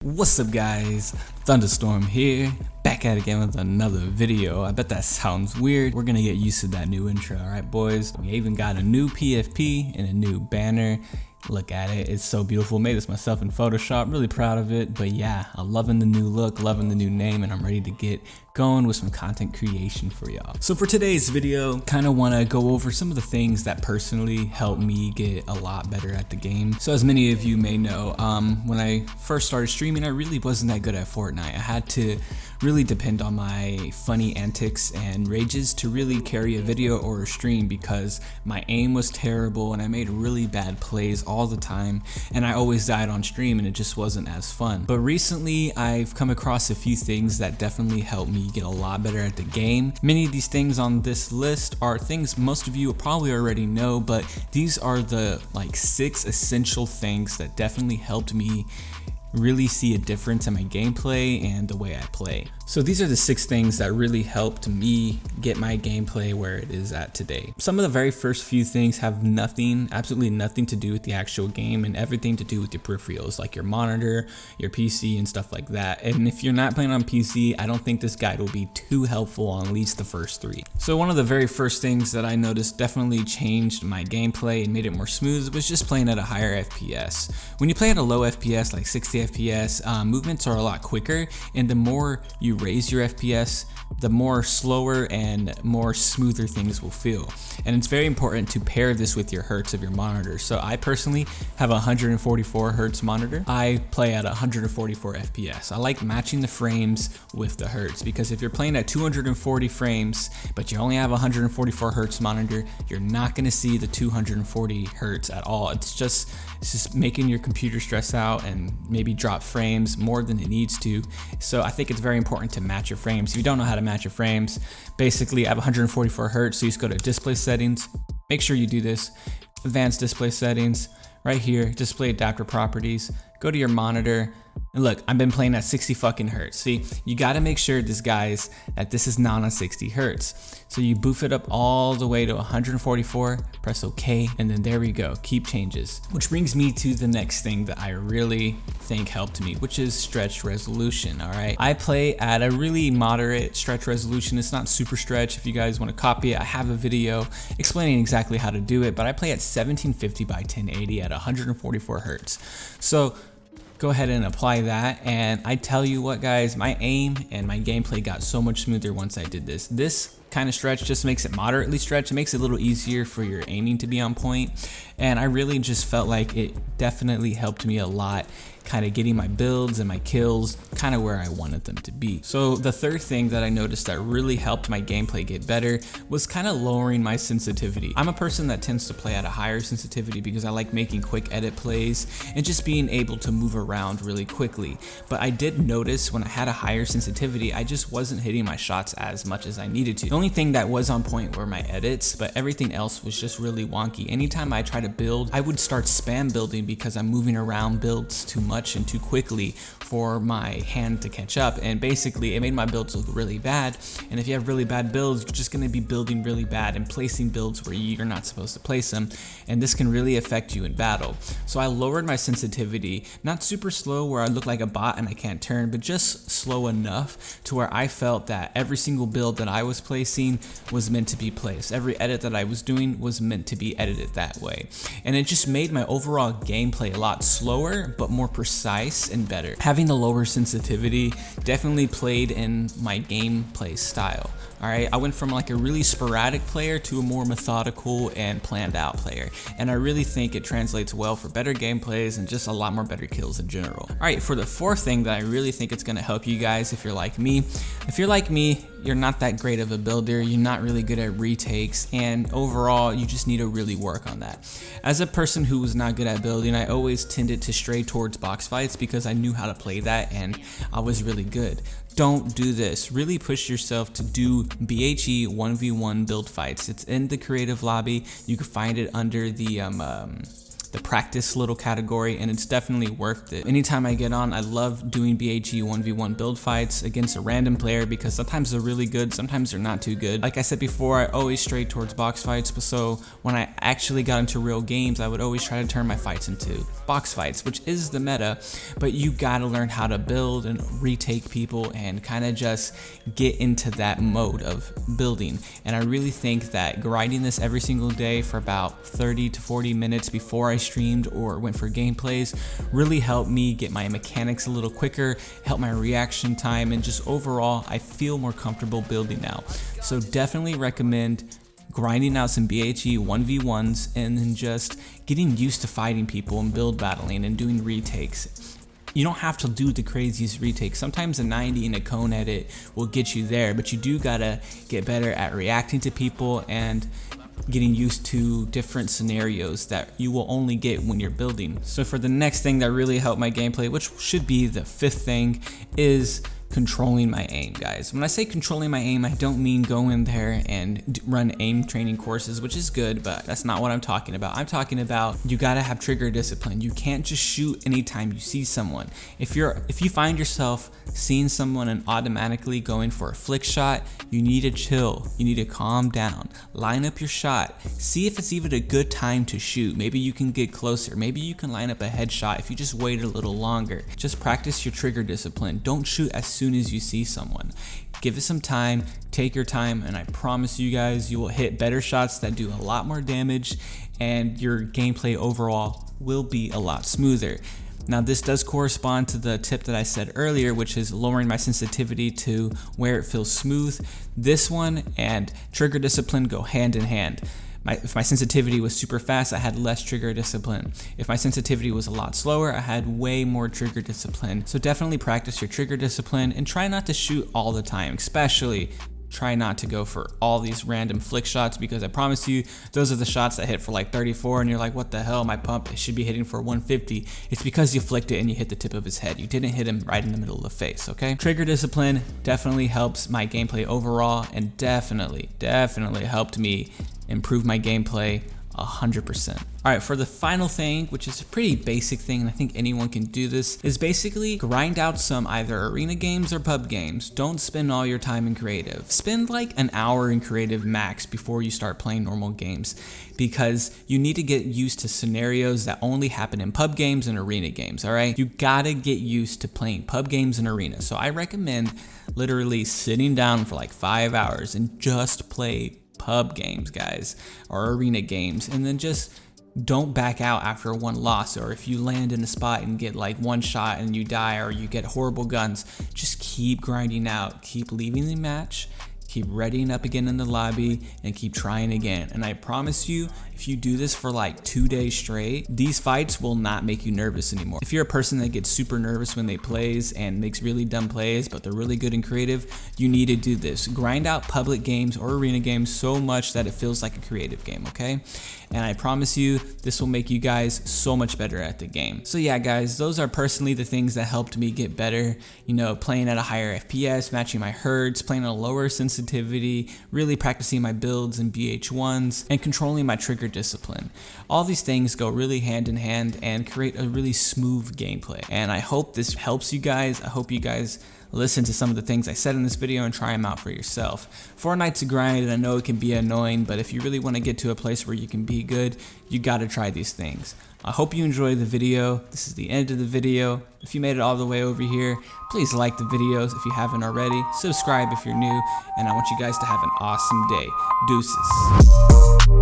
What's up guys, Thunderstorm here, back at it again with another video. I bet that sounds weird. We're gonna get used to that new intro, alright boys? We even got a new PFP and a new banner. Look at it, it's so beautiful. Made this myself in Photoshop, really proud of it. But yeah, I'm loving the new look, loving the new name, and I'm ready to get going with some content creation for y'all. So for today's video, kind of want to go over some of the things that personally helped me get a lot better at the game. So as many of you may know, when I first started streaming, I really wasn't that good at Fortnite. I had to really depend on my funny antics and rages to really carry a video or a stream because my aim was terrible and I made really bad plays all the time and I always died on stream and it just wasn't as fun. But recently I've come across a few things that definitely helped me get a lot better at the game. Many of these things on this list are things most of you probably already know, but these are the 6 essential things that definitely helped me really see a difference in my gameplay and the way I play. So these are the 6 things that really helped me get my gameplay where it is at today. Some of the very first few things have absolutely nothing to do with the actual game and everything to do with your peripherals, like your monitor, your PC and stuff like that. And if you're not playing on PC, I don't think this guide will be too helpful on at least the first 3. So one of the very first things that I noticed definitely changed my gameplay and made it more smooth was just playing at a higher FPS. When you play at a low FPS, like 60 FPS, movements are a lot quicker, and the more you raise your FPS, the more slower and more smoother things will feel. And it's very important to pair this with your hertz of your monitor. So I personally have a 144 hertz monitor. I play at 144 FPS. I like matching the frames with the hertz because if you're playing at 240 frames but you only have a 144 hertz monitor, you're not going to see the 240 hertz at all. It's just making your computer stress out and maybe drop frames more than it needs to. So I think it's very important to match your frames. If you don't know how to match your frames, basically I have 144 hertz, so you just go to display settings, make sure you do this, advanced display settings, right here, display adapter properties, go to your monitor, and look, I've been playing at 60 fucking hertz. See, you gotta make sure that this is not on 60 hertz. So you boof it up all the way to 144, press OK, and then there we go, keep changes. Which brings me to the next thing that I really think helped me, which is stretch resolution, all right? I play at a really moderate stretch resolution. It's not super stretch. If you guys wanna copy it, I have a video explaining exactly how to do it, but I play at 1750 by 1080 at 144 hertz. So go ahead and apply that, and I tell you what guys, my aim and my gameplay got so much smoother once I did this. This kind of stretch just makes it moderately stretch. It makes it a little easier for your aiming to be on point, and I really just felt like it definitely helped me a lot, kind of getting my builds and my kills kind of where I wanted them to be. So the third thing that I noticed that really helped my gameplay get better was kind of lowering my sensitivity. I'm a person that tends to play at a higher sensitivity because I like making quick edit plays and just being able to move around really quickly. But I did notice when I had a higher sensitivity, I just wasn't hitting my shots as much as I needed to. The only thing that was on point were my edits, but everything else was just really wonky. Anytime I try to build, I would start spam building because I'm moving around builds too much and too quickly for my hand to catch up, and basically it made my builds look really bad. And if you have really bad builds, you're just going to be building really bad and placing builds where you're not supposed to place them, and this can really affect you in battle. So I lowered my sensitivity, not super slow where I look like a bot and I can't turn, but just slow enough to where I felt that every single build that I was placing was meant to be placed. Every edit that I was doing was meant to be edited that way, and it just made my overall gameplay a lot slower but more precise and better. Having the lower sensitivity definitely played in my gameplay style. Alright, I went from like a really sporadic player to a more methodical and planned out player, and I really think it translates well for better gameplays and just a lot more better kills in general. Alright, for the fourth thing that I really think it's going to help you guys if you're like me. If you're like me, you're not that great of a builder, you're not really good at retakes, and overall you just need to really work on that. As a person who was not good at building, I always tended to stray towards box fights because I knew how to play that and I was really good. Don't do this. Really push yourself to do BHE 1v1 build fights. It's in the creative lobby. You can find it under the the practice little category, and it's definitely worth it. Anytime I get on, I love doing BHE 1v1 build fights against a random player because sometimes they're really good, sometimes they're not too good. Like I said before, I always strayed towards box fights, so when I actually got into real games, I would always try to turn my fights into box fights, which is the meta, but you gotta learn how to build and retake people and kind of just get into that mode of building. And I really think that grinding this every single day for about 30 to 40 minutes before I streamed or went for gameplays really helped me get my mechanics a little quicker, help my reaction time, and just overall I feel more comfortable building now. So definitely recommend grinding out some BHE 1v1s and then just getting used to fighting people and build battling and doing retakes. You don't have to do the craziest retakes. Sometimes a 90 and a cone edit will get you there, but you do gotta get better at reacting to people and getting used to different scenarios that you will only get when you're building. So for the next thing that really helped my gameplay, which should be the fifth thing, is controlling my aim, guys. When I say controlling my aim, I don't mean go in there and run aim training courses, which is good, but that's not what I'm talking about. I'm talking about you gotta have trigger discipline. You can't just shoot anytime you see someone. If you find yourself seeing someone and automatically going for a flick shot, you need to chill. You need to calm down. Line up your shot. See if it's even a good time to shoot. Maybe you can get closer. Maybe you can line up a headshot if you just wait a little longer. Just practice your trigger discipline. Don't shoot as soon as you see someone. Give it some time, take your time, and I promise you guys, you will hit better shots that do a lot more damage, and your gameplay overall will be a lot smoother. Now this does correspond to the tip that I said earlier, which is lowering my sensitivity to where it feels smooth. This one and trigger discipline go hand in hand. If my sensitivity was super fast, I had less trigger discipline. If my sensitivity was a lot slower, I had way more trigger discipline. So definitely practice your trigger discipline and try not to shoot all the time, especially try not to go for all these random flick shots, because I promise you, those are the shots that hit for like 34 and you're like, what the hell, my pump should be hitting for 150. It's because you flicked it and you hit the tip of his head. You didn't hit him right in the middle of the face, okay? Trigger discipline definitely helps my gameplay overall and definitely helped me improve my gameplay 100%. All right, for the final thing, which is a pretty basic thing, and I think anyone can do this, is basically grind out some either arena games or pub games. Don't spend all your time in creative. Spend like an hour in creative max before you start playing normal games, because you need to get used to scenarios that only happen in pub games and arena games, all right? You gotta get used to playing pub games and arena. So I recommend literally sitting down for like 5 hours and just play pub games, guys, or arena games, and then just don't back out after one loss. Or if you land in a spot and get like one shot and you die, or you get horrible guns, just keep grinding out, keep leaving the match, keep readying up again in the lobby, and keep trying again. And I promise you, if you do this for like 2 days straight, these fights will not make you nervous anymore. If you're a person that gets super nervous when they plays and makes really dumb plays, but they're really good and creative, you need to do this. Grind out public games or arena games so much that it feels like a creative game, okay? And I promise you, this will make you guys so much better at the game. So yeah, guys, those are personally the things that helped me get better. You know, playing at a higher FPS, matching my hertz, playing at a lower sensitivity, really practicing my builds and BH1s, and controlling my trigger discipline. All these things go really hand in hand and create a really smooth gameplay. And I hope this helps you guys. I hope you guys listen to some of the things I said in this video and try them out for yourself. Fortnite's a grind, and I know it can be annoying, but if you really want to get to a place where you can be good, you gotta try these things. I hope you enjoyed the video. This is the end of the video. If you made it all the way over here, please like the videos if you haven't already, subscribe if you're new, and I want you guys to have an awesome day. Deuces.